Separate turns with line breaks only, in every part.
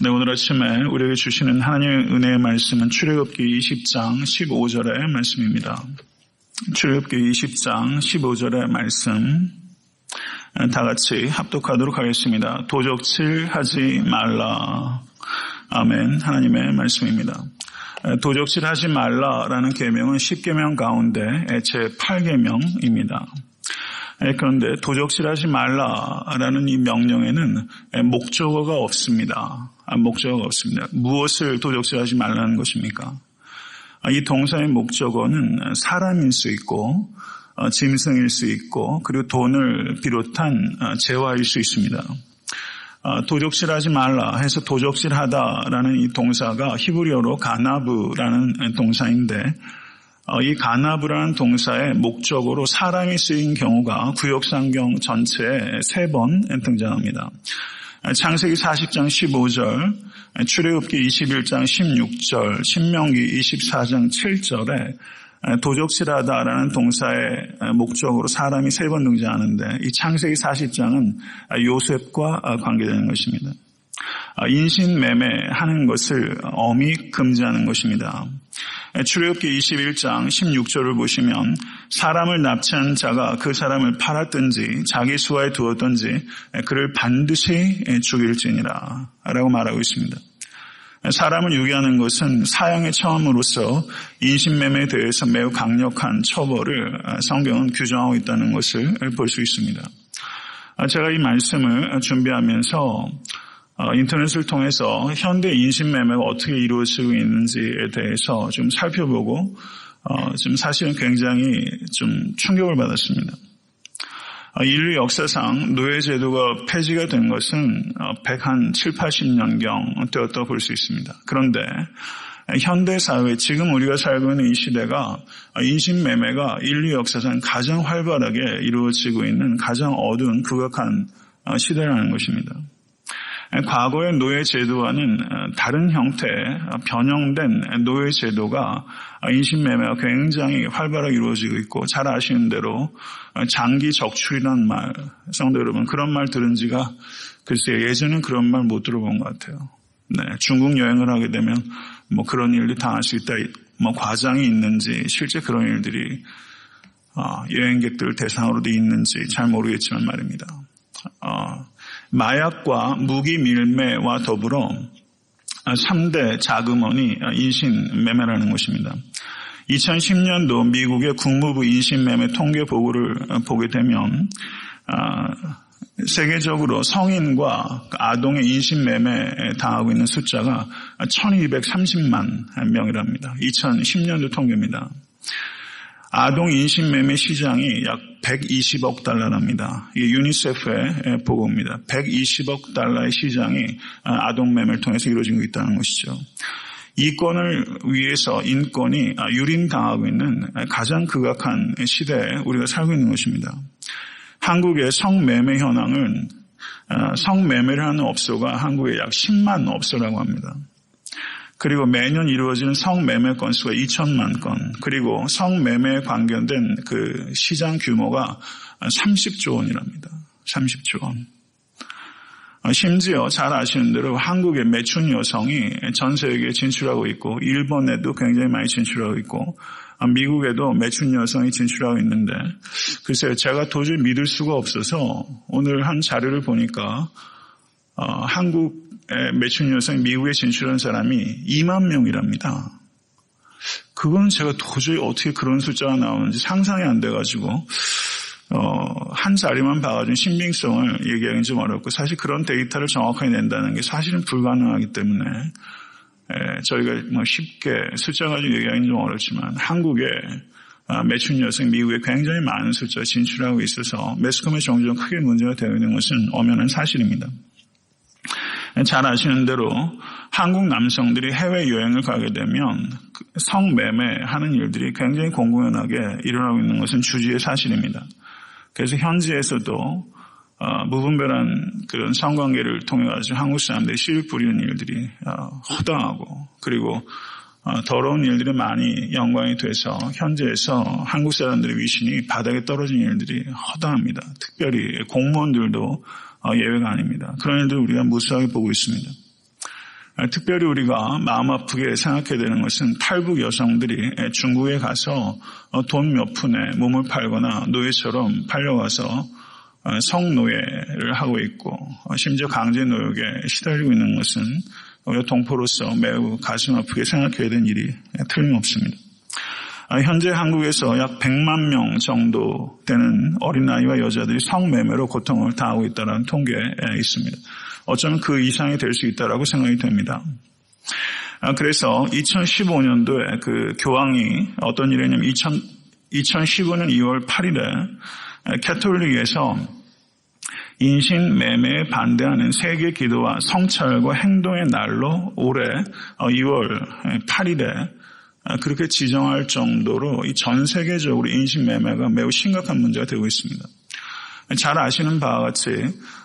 네, 오늘 아침에 우리에게 주시는 하나님의 은혜의 말씀은 출애굽기 20장 15절의 말씀입니다. 출애굽기 20장 15절의 말씀 다 같이 합독하도록 하겠습니다. 도적질하지 말라. 아멘. 하나님의 말씀입니다. 도적질하지 말라라는 계명은 10계명 가운데 제 8계명입니다. 그런데 도적질하지 말라라는 이 명령에는 목적어가 없습니다. 목적어가 없습니다. 무엇을 도적질하지 말라는 것입니까? 이 동사의 목적어는 사람일 수 있고 짐승일 수 있고 그리고 돈을 비롯한 재화일 수 있습니다. 도적질하지 말라 해서 도적질하다라는 이 동사가 히브리어로 가나브라는 동사인데 이 가나브라는 동사의 목적으로 사람이 쓰인 경우가 구역성경 전체에 3번 등장합니다. 창세기 40장 15절, 출애굽기 21장 16절, 신명기 24장 7절에 도적질하다라는 동사의 목적으로 사람이 3번 등장하는데 이 창세기 40장은 요셉과 관계되는 것입니다. 인신매매하는 것을 엄히 금지하는 것입니다. 출애굽기 21장 16절을 보시면 사람을 납치한 자가 그 사람을 팔았든지 자기 수하에 두었든지 그를 반드시 죽일지니라 라고 말하고 있습니다. 사람을 유기하는 것은 사형의 처음으로서 인신매매에 대해서 매우 강력한 처벌을 성경은 규정하고 있다는 것을 볼 수 있습니다. 제가 이 말씀을 준비하면서 인터넷을 통해서 현대 인신매매가 어떻게 이루어지고 있는지에 대해서 좀 살펴보고 좀 사실은 굉장히 좀 충격을 받았습니다. 인류 역사상 노예제도가 폐지가 된 것은 107, 80년경 되었다고 볼 수 있습니다. 그런데 현대사회, 지금 우리가 살고 있는 이 시대가 인신매매가 인류 역사상 가장 활발하게 이루어지고 있는 가장 어두운 극악한 시대라는 것입니다. 과거의 노예제도와는 다른 형태의 변형된 노예제도가 인신매매가 굉장히 활발하게 이루어지고 있고 잘 아시는 대로 장기 적출이라는 말, 성도 여러분 그런 말 들은 지가 글쎄요 예전엔 그런 말 못 들어본 것 같아요. 네, 중국 여행을 하게 되면 뭐 그런 일이 당할 수 있다, 뭐 과장이 있는지 실제 그런 일들이 여행객들 대상으로도 있는지 잘 모르겠지만 말입니다. 마약과 무기 밀매와 더불어 3대 자금원이 인신매매라는 것입니다. 2010년도 미국의 국무부 인신매매 통계 보고를 보게 되면 세계적으로 성인과 아동의 인신매매에 당하고 있는 숫자가 1230만 명이랍니다. 2010년도 통계입니다. 아동 인신매매 시장이 약 120억 달러랍니다. 이게 유니세프의 보고입니다. 120억 달러의 시장이 아동 매매를 통해서 이루어지고 있다는 것이죠. 이권을 위해서 인권이 유린당하고 있는 가장 극악한 시대에 우리가 살고 있는 것입니다. 한국의 성매매 현황은 성매매를 하는 업소가 한국에 약 10만 업소라고 합니다. 그리고 매년 이루어지는 성매매 건수가 2천만 건, 그리고 성매매에 관련된 그 시장 규모가 30조 원이랍니다. 30조 원. 심지어 잘 아시는 대로 한국의 매춘 여성이 전 세계에 진출하고 있고 일본에도 굉장히 많이 진출하고 있고 미국에도 매춘 여성이 진출하고 있는데 글쎄요 제가 도저히 믿을 수가 없어서 오늘 한 자료를 보니까 한국 매춘 여성이 미국에 진출한 사람이 2만 명이랍니다. 그건 제가 도저히 어떻게 그런 숫자가 나오는지 상상이 안 돼가지고 한 자리만 봐가지고 신빙성을 얘기하기는 좀 어렵고 사실 그런 데이터를 정확하게 낸다는 게 사실은 불가능하기 때문에 저희가 뭐 쉽게 숫자 가지고 얘기하기는 좀 어렵지만 한국의 매춘 여성 미국에 굉장히 많은 숫자가 진출하고 있어서 매스컴에 종종 크게 문제가 되어 있는 것은 엄연한 사실입니다. 잘 아시는 대로 한국 남성들이 해외여행을 가게 되면 성매매하는 일들이 굉장히 공공연하게 일어나고 있는 것은 주지의 사실입니다. 그래서 현지에서도 무분별한 그런 성관계를 통해 가지고 한국 사람들이 씨를 뿌리는 일들이 허다하고 그리고 더러운 일들이 많이 연관이 돼서 현지에서 한국 사람들의 위신이 바닥에 떨어진 일들이 허다합니다. 특별히 공무원들도 예외가 아닙니다. 그런 일들 우리가 무수하게 보고 있습니다. 특별히 우리가 마음 아프게 생각해야 되는 것은 탈북 여성들이 중국에 가서 돈 몇 푼에 몸을 팔거나 노예처럼 팔려가서 성노예를 하고 있고 심지어 강제노역에 시달리고 있는 것은 우리가 동포로서 매우 가슴 아프게 생각해야 되는 일이 틀림없습니다. 현재 한국에서 약 100만 명 정도 되는 어린아이와 여자들이 성매매로 고통을 당하고 있다는 통계에 있습니다. 어쩌면 그 이상이 될 수 있다고 생각이 됩니다. 그래서 2015년도에 그 교황이 어떤 일이냐면 2015년 2월 8일에 캐톨릭에서 인신매매에 반대하는 세계 기도와 성찰과 행동의 날로 올해 2월 8일에 그렇게 지정할 정도로 전 세계적으로 인신매매가 매우 심각한 문제가 되고 있습니다. 잘 아시는 바와 같이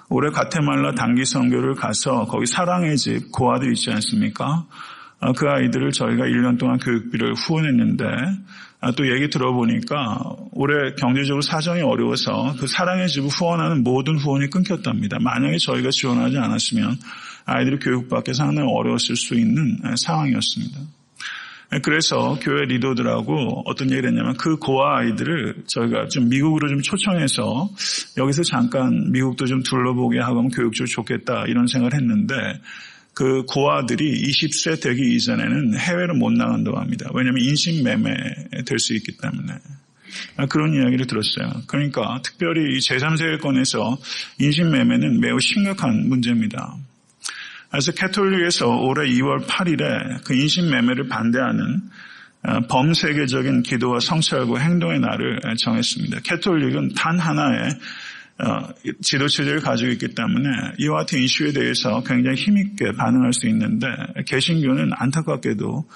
올해 과테말라 단기 선교를 가서 거기 사랑의 집 고아들 있지 않습니까? 그 아이들을 저희가 1년 동안 교육비를 후원했는데 또 얘기 들어보니까 올해 경제적으로 사정이 어려워서 그 사랑의 집을 후원하는 모든 후원이 끊겼답니다. 만약에 저희가 지원하지 않았으면 아이들이 교육받기 상당히 어려웠을 수 있는 상황이었습니다. 그래서 교회 리더들하고 어떤 얘기를 했냐면 그 고아 아이들을 저희가 좀 미국으로 좀 초청해서 여기서 잠깐 미국도 좀 둘러보게 하고 하면 교육적으로 좋겠다 이런 생각을 했는데 그 고아들이 20세 되기 이전에는 해외로 못 나간다고 합니다. 왜냐하면 인신매매 될 수 있기 때문에. 그런 이야기를 들었어요. 그러니까 특별히 이 제3세계권에서 인신매매는 매우 심각한 문제입니다. 그래서 캐톨릭에서 올해 2월 8일에 그 인신매매를 반대하는 범세계적인 기도와 성찰과 행동의 날을 정했습니다. 캐톨릭은 단 하나의 지도체제를 가지고 있기 때문에 이와 같은 이슈에 대해서 굉장히 힘있게 반응할 수 있는데 개신교는 안타깝게도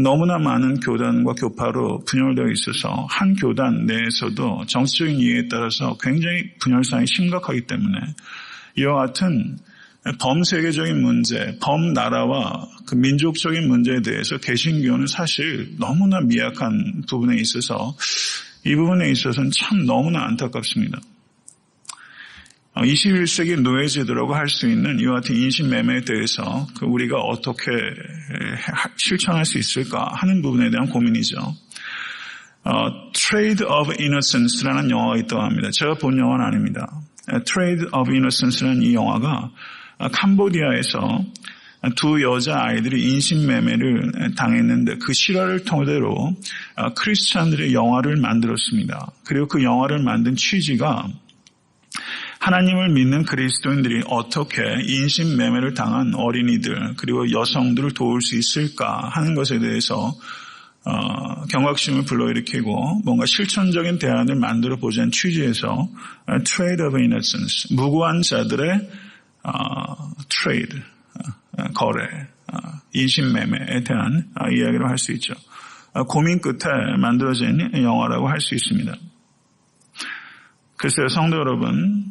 너무나 많은 교단과 교파로 분열되어 있어서 한 교단 내에서도 정치적인 이해에 따라서 굉장히 분열상이 심각하기 때문에 이와 같은 범세계적인 문제, 범나라와 그 민족적인 문제에 대해서 개신교는 사실 너무나 미약한 부분에 있어서 이 부분에 있어서는 참 너무나 안타깝습니다. 21세기 노예제도라고 할 수 있는 이와 같은 인신매매에 대해서 우리가 어떻게 실천할 수 있을까 하는 부분에 대한 고민이죠. Trade of Innocence라는 영화가 있다고 합니다. 제가 본 영화는 아닙니다. Trade of Innocence라는 이 영화가 캄보디아에서 두 여자아이들이 인신매매를 당했는데 그 실화를 토대로 크리스찬들의 영화를 만들었습니다. 그리고 그 영화를 만든 취지가 하나님을 믿는 그리스도인들이 어떻게 인신매매를 당한 어린이들 그리고 여성들을 도울 수 있을까 하는 것에 대해서 경각심을 불러일으키고 뭔가 실천적인 대안을 만들어 보자는 취지에서 Trade of Innocence, 무고한 자들의 트레이드, 거래, 인신매매에 대한 이야기를 할 수 있죠. 고민 끝에 만들어진 영화라고 할 수 있습니다. 글쎄요, 성도 여러분,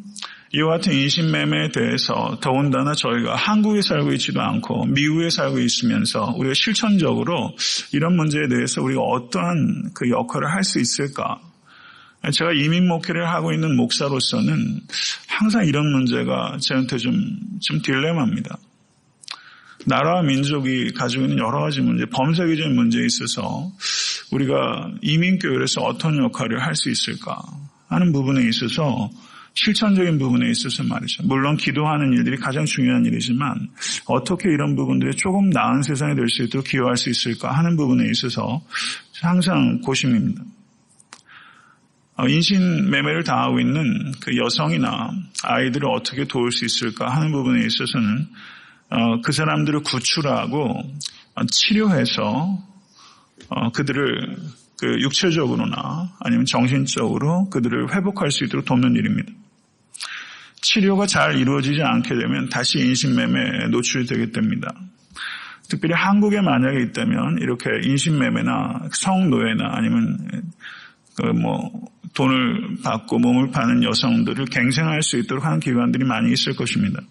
이와 같은 인신매매에 대해서 더군다나 저희가 한국에 살고 있지도 않고 미국에 살고 있으면서 우리가 실천적으로 이런 문제에 대해서 우리가 어떠한 그 역할을 할 수 있을까? 제가 이민 목회를 하고 있는 목사로서는 항상 이런 문제가 저한테 좀 딜레마입니다. 나라와 민족이 가지고 있는 여러 가지 문제, 범세계적인 문제에 있어서 우리가 이민교회에서 어떤 역할을 할 수 있을까 하는 부분에 있어서 실천적인 부분에 있어서 말이죠. 물론 기도하는 일들이 가장 중요한 일이지만 어떻게 이런 부분들이 조금 나은 세상이 될 수 있도록 기여할 수 있을까 하는 부분에 있어서 항상 고심입니다. 인신매매를 당하고 있는 그 여성이나 아이들을 어떻게 도울 수 있을까 하는 부분에 있어서는 그 사람들을 구출하고 치료해서 그들을 그 육체적으로나 아니면 정신적으로 그들을 회복할 수 있도록 돕는 일입니다. 치료가 잘 이루어지지 않게 되면 다시 인신매매에 노출이 되게 됩니다. 특별히 한국에 만약에 있다면 이렇게 인신매매나 성노예나 아니면 돈을 받고 몸을 파는 여성들을 갱생할 수 있도록 하는 기관들이 많이 있을 것입니다.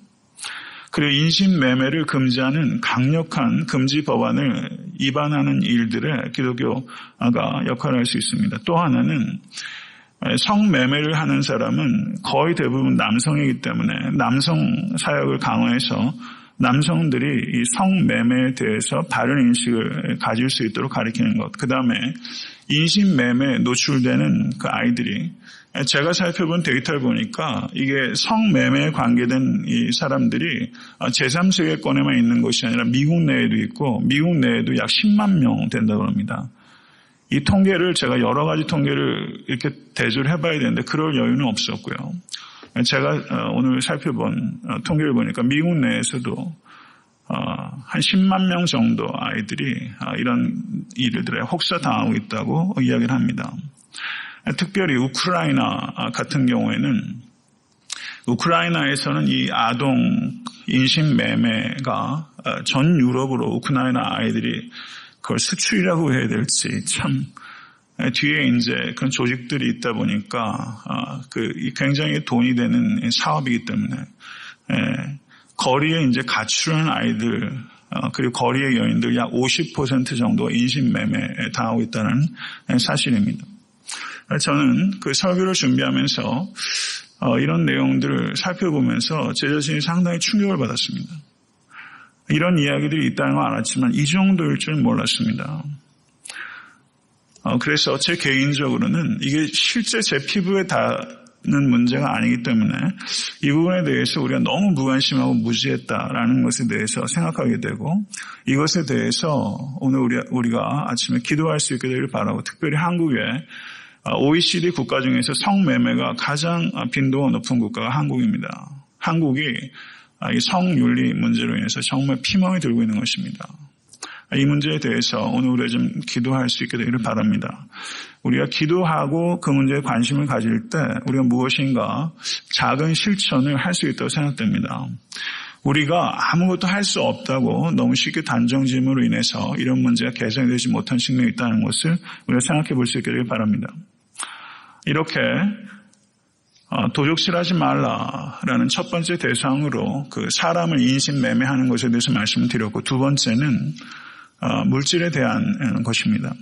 그리고 인신매매를 금지하는 강력한 금지 법안을 위반하는 일들에 기독교가 역할을 할 수 있습니다. 또 하나는 성매매를 하는 사람은 거의 대부분 남성이기 때문에 남성 사역을 강화해서 남성들이 이 성매매에 대해서 바른 인식을 가질 수 있도록 가르치는 것. 그 다음에 인신매매에 노출되는 그 아이들이 제가 살펴본 데이터를 보니까 이게 성매매에 관계된 이 사람들이 제3세계권에만 있는 것이 아니라 미국 내에도 있고 미국 내에도 약 10만 명 된다고 합니다. 이 통계를 제가 여러 가지 통계를 이렇게 대조를 해봐야 되는데 그럴 여유는 없었고요. 제가 오늘 살펴본 통계를 보니까 미국 내에서도 한 10만 명 정도 아이들이 이런 일들에 혹사당하고 있다고 이야기를 합니다. 특별히 우크라이나 같은 경우에는 우크라이나에서는 이 아동 인신매매가 전 유럽으로 우크라이나 아이들이 그걸 수출이라고 해야 될지 참 뒤에 이제 그런 조직들이 있다 보니까 굉장히 돈이 되는 사업이기 때문에 거리에 이제 가출한 아이들 그리고 거리의 여인들 약 50% 정도가 인신매매에 당하고 있다는 사실입니다. 저는 그 설교를 준비하면서 이런 내용들을 살펴보면서 제 자신이 상당히 충격을 받았습니다. 이런 이야기들이 있다는 건 알았지만 이 정도일 줄 몰랐습니다. 그래서 제 개인적으로는 이게 실제 제 피부에 닿는 문제가 아니기 때문에 이 부분에 대해서 우리가 너무 무관심하고 무지했다라는 것에 대해서 생각하게 되고 이것에 대해서 오늘 우리가 아침에 기도할 수 있게 되기를 바라고 특별히 한국에 OECD 국가 중에서 성매매가 가장 빈도가 높은 국가가 한국입니다. 한국이 이 성윤리 문제로 인해서 정말 피멍이 들고 있는 것입니다. 이 문제에 대해서 오늘 우리가 좀 기도할 수 있게 되기를 바랍니다. 우리가 기도하고 그 문제에 관심을 가질 때 우리가 무엇인가 작은 실천을 할 수 있다고 생각됩니다. 우리가 아무것도 할 수 없다고 너무 쉽게 단정지음으로 인해서 이런 문제가 개선이 되지 못한 측면이 있다는 것을 우리가 생각해 볼 수 있게 되기를 바랍니다. 이렇게 도적질하지 말라라는 첫 번째 대상으로 그 사람을 인신매매하는 것에 대해서 말씀을 드렸고 두 번째는 물질에 대한 것입니다.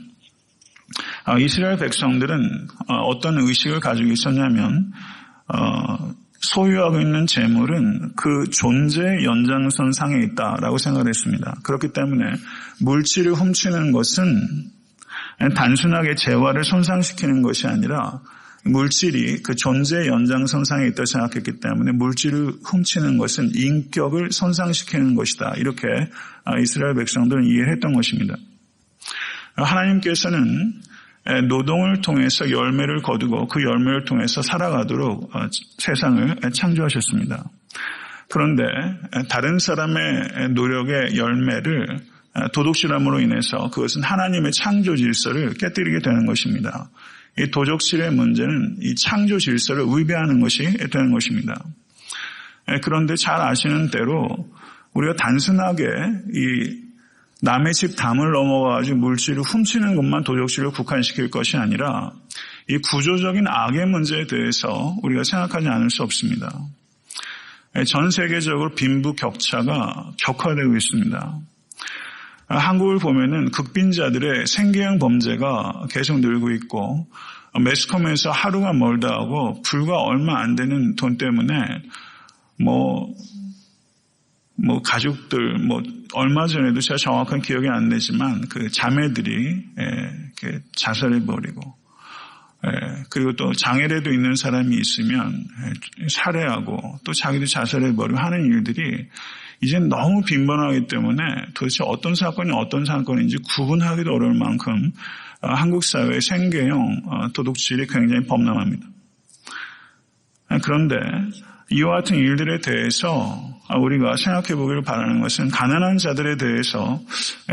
이스라엘 백성들은 어떤 의식을 가지고 있었냐면 소유하고 있는 재물은 그 존재의 연장선 상에 있다라고 생각을 했습니다. 그렇기 때문에 물질을 훔치는 것은 단순하게 재화를 손상시키는 것이 아니라 물질이 그 존재의 연장선상에 있다고 생각했기 때문에 물질을 훔치는 것은 인격을 손상시키는 것이다. 이렇게 이스라엘 백성들은 이해를 했던 것입니다. 하나님께서는 노동을 통해서 열매를 거두고 그 열매를 통해서 살아가도록 세상을 창조하셨습니다. 그런데 다른 사람의 노력의 열매를 도둑질함으로 인해서 그것은 하나님의 창조 질서를 깨뜨리게 되는 것입니다. 이 도적질의 문제는 이 창조 질서를 위배하는 것이 되는 것입니다. 그런데 잘 아시는 대로 우리가 단순하게 이 남의 집 담을 넘어가지고 물질을 훔치는 것만 도적질을 국한시킬 것이 아니라 이 구조적인 악의 문제에 대해서 우리가 생각하지 않을 수 없습니다. 전 세계적으로 빈부격차가 격화되고 있습니다. 한국을 보면은 극빈자들의 생계형 범죄가 계속 늘고 있고 매스컴에서 하루가 멀다 하고 불과 얼마 안 되는 돈 때문에 가족들 얼마 전에도 제가 정확한 기억이 안 나지만 그 자매들이 자살해버리고 그리고 또 장애라도 있는 사람이 있으면 살해하고 또 자기도 자살해버리고 하는 일들이 이제 너무 빈번하기 때문에 도대체 어떤 사건이 어떤 사건인지 구분하기도 어려울 만큼 한국 사회의 생계형 도둑질이 굉장히 범람합니다. 그런데 이와 같은 일들에 대해서 우리가 생각해 보기를 바라는 것은 가난한 자들에 대해서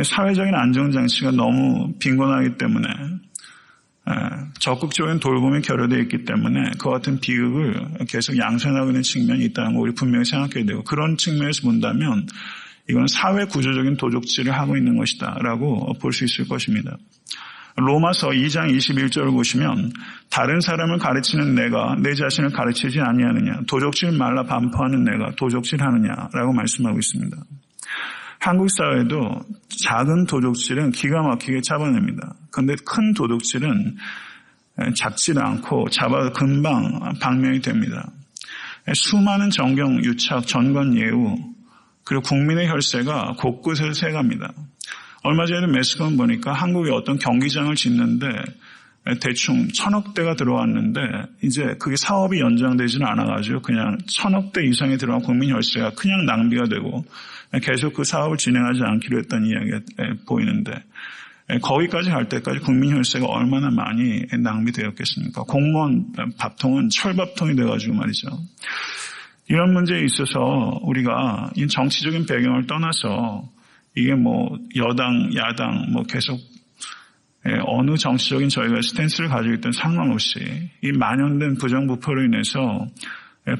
사회적인 안정장치가 너무 빈곤하기 때문에 적극적인 돌봄이 결여되어 있기 때문에 그와 같은 비극을 계속 양산하고 있는 측면이 있다는 거 우리 분명히 생각해야 되고 그런 측면에서 본다면 이건 사회 구조적인 도적질을 하고 있는 것이다 라고 볼 수 있을 것입니다. 로마서 2장 21절을 보시면 다른 사람을 가르치는 내가 내 자신을 가르치지 아니하느냐 도적질 말라 반포하는 내가 도적질하느냐라고 말씀하고 있습니다. 한국 사회도 작은 도둑질은 기가 막히게 잡아냅니다. 그런데 큰 도둑질은 잡지 않고 잡아 금방 방면이 됩니다. 수많은 정경, 유착, 전관, 예우 그리고 국민의 혈세가 곳곳에서 새갑니다. 얼마 전에도 매스컴 보니까 한국에 어떤 경기장을 짓는데 대충 1,000억대가 들어왔는데 이제 그게 사업이 연장되지는 않아가지고 그냥 1,000억대 이상이 들어간 국민 혈세가 그냥 낭비가 되고 계속 그 사업을 진행하지 않기로 했던 이야기가 보이는데 거기까지 갈 때까지 국민 혈세가 얼마나 많이 낭비되었겠습니까? 공무원 밥통은 철밥통이 돼가지고 말이죠. 이런 문제에 있어서 우리가 이 정치적인 배경을 떠나서 이게 뭐 여당, 야당 뭐 계속 어느 정치적인 저희가 스탠스를 가지고 있던 상관없이 이 만연된 부정부패로 인해서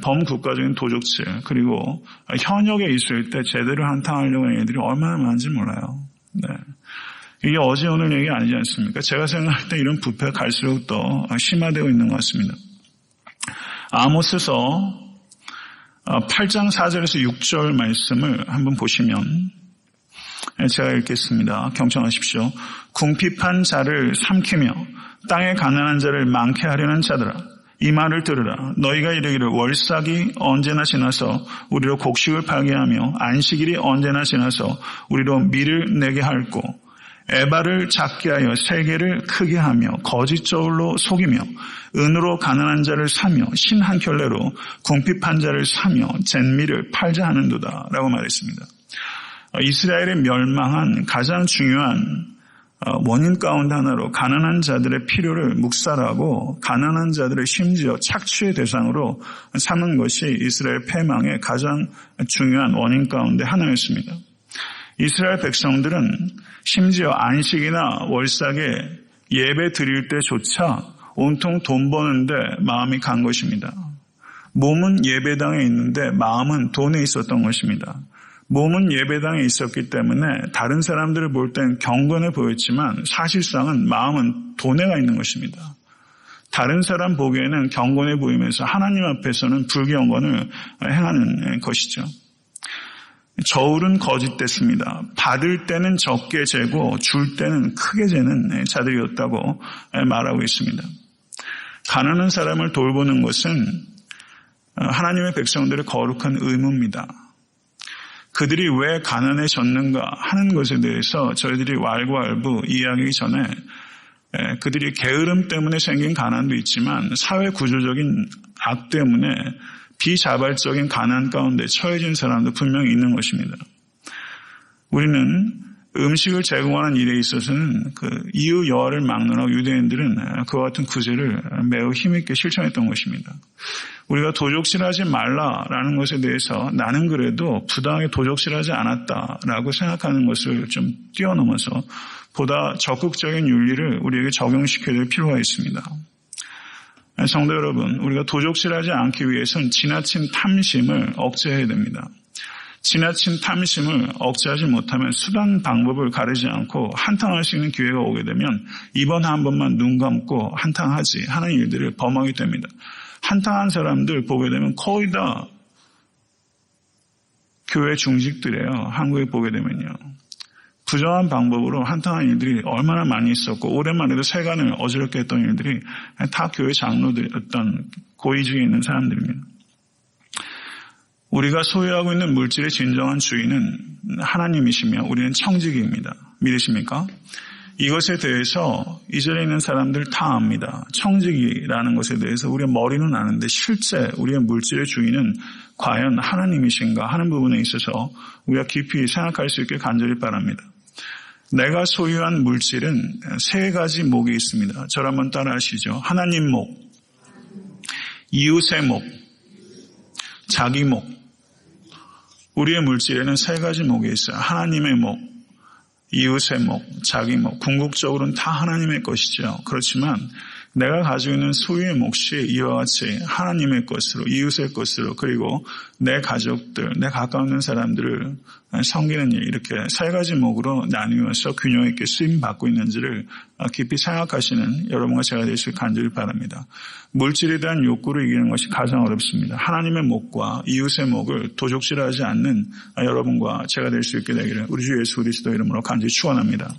범국가적인 도적질 그리고 현역에 있을 때 제대로 한탕하려고 하는 애들이 얼마나 많은지 몰라요. 네. 이게 어제 오늘 얘기 아니지 않습니까? 제가 생각할 때 이런 부패가 갈수록 더 심화되고 있는 것 같습니다. 아모스서 8장 4절에서 6절 말씀을 한번 보시면 제가 읽겠습니다. 경청하십시오. 궁핍한 자를 삼키며 땅에 가난한 자를 많게 하려는 자들아 이 말을 들으라. 너희가 이르기를 월삭이 언제나 지나서 우리로 곡식을 팔게 하며 안식일이 언제나 지나서 우리로 밀을 내게 할꼬 에바를 작게 하여 세계를 크게 하며 거짓 저울로 속이며 은으로 가난한 자를 사며 신 한 켤레로 궁핍한 자를 사며 잿밀을 팔자 하는도다 라고 말했습니다. 이스라엘의 멸망한 가장 중요한 원인 가운데 하나로 가난한 자들의 필요를 묵살하고 가난한 자들의 심지어 착취의 대상으로 삼은 것이 이스라엘 패망의 가장 중요한 원인 가운데 하나였습니다. 이스라엘 백성들은 심지어 안식이나 월삭에 예배 드릴 때조차 온통 돈 버는데 마음이 간 것입니다. 몸은 예배당에 있는데 마음은 돈에 있었던 것입니다. 몸은 예배당에 있었기 때문에 다른 사람들을 볼 땐 경건해 보였지만 사실상은 마음은 돈에 가 있는 것입니다. 다른 사람 보기에는 경건해 보이면서 하나님 앞에서는 불경건을 행하는 것이죠. 저울은 거짓됐습니다. 받을 때는 적게 재고 줄 때는 크게 재는 자들이었다고 말하고 있습니다. 가난한 사람을 돌보는 것은 하나님의 백성들의 거룩한 의무입니다. 그들이 왜 가난해졌는가 하는 것에 대해서 저희들이 왈가왈부 이해하기 전에 그들이 게으름 때문에 생긴 가난도 있지만 사회 구조적인 악 때문에 비자발적인 가난 가운데 처해진 사람도 분명히 있는 것입니다. 우리는 음식을 제공하는 일에 있어서는 그 이유 여하를 막론하고 유대인들은 그와 같은 구제를 매우 힘있게 실천했던 것입니다. 우리가 도적질하지 말라라는 것에 대해서 나는 그래도 부당하게 도적질하지 않았다라고 생각하는 것을 좀 뛰어넘어서 보다 적극적인 윤리를 우리에게 적용시켜야 될 필요가 있습니다. 성도 여러분, 우리가 도적질하지 않기 위해서는 지나친 탐심을 억제해야 됩니다. 지나친 탐심을 억제하지 못하면 수단 방법을 가리지 않고 한탕할 수 있는 기회가 오게 되면 이번 한 번만 눈 감고 한탕하지 하는 일들을 범하게 됩니다. 한탕한 사람들 보게 되면 거의 다 교회 중직들이에요. 한국에 보게 되면요. 부정한 방법으로 한탕한 일들이 얼마나 많이 있었고 오랜만에도 세간을 어지럽게 했던 일들이 다 교회 장로들 어떤 고위직에 있는 사람들입니다. 우리가 소유하고 있는 물질의 진정한 주인은 하나님이시며 우리는 청지기입니다. 믿으십니까? 이것에 대해서 이 자리에 있는 사람들 다 압니다. 청지기라는 것에 대해서 우리의 머리는 아는데 실제 우리의 물질의 주인은 과연 하나님이신가 하는 부분에 있어서 우리가 깊이 생각할 수 있게 간절히 바랍니다. 내가 소유한 물질은 세 가지 목이 있습니다. 저를 한번 따라 하시죠. 하나님 목, 이웃의 목, 자기 목. 우리의 물질에는 세 가지 목이 있어요. 하나님의 목, 이웃의 목, 자기 목. 궁극적으로는 다 하나님의 것이죠. 그렇지만 내가 가지고 있는 소유의 몫이 이와 같이 하나님의 것으로, 이웃의 것으로, 그리고 내 가족들, 내 가까운 사람들을 섬기는 일, 이렇게 세 가지 목으로 나누어서 균형 있게 쓰임받고 있는지를 깊이 생각하시는 여러분과 제가 될 수 있게 간절히 바랍니다. 물질에 대한 욕구를 이기는 것이 가장 어렵습니다. 하나님의 목과 이웃의 목을 도적질하지 않는 여러분과 제가 될 수 있게 되기를 우리 주 예수 그리스도 이름으로 간절히 축원합니다.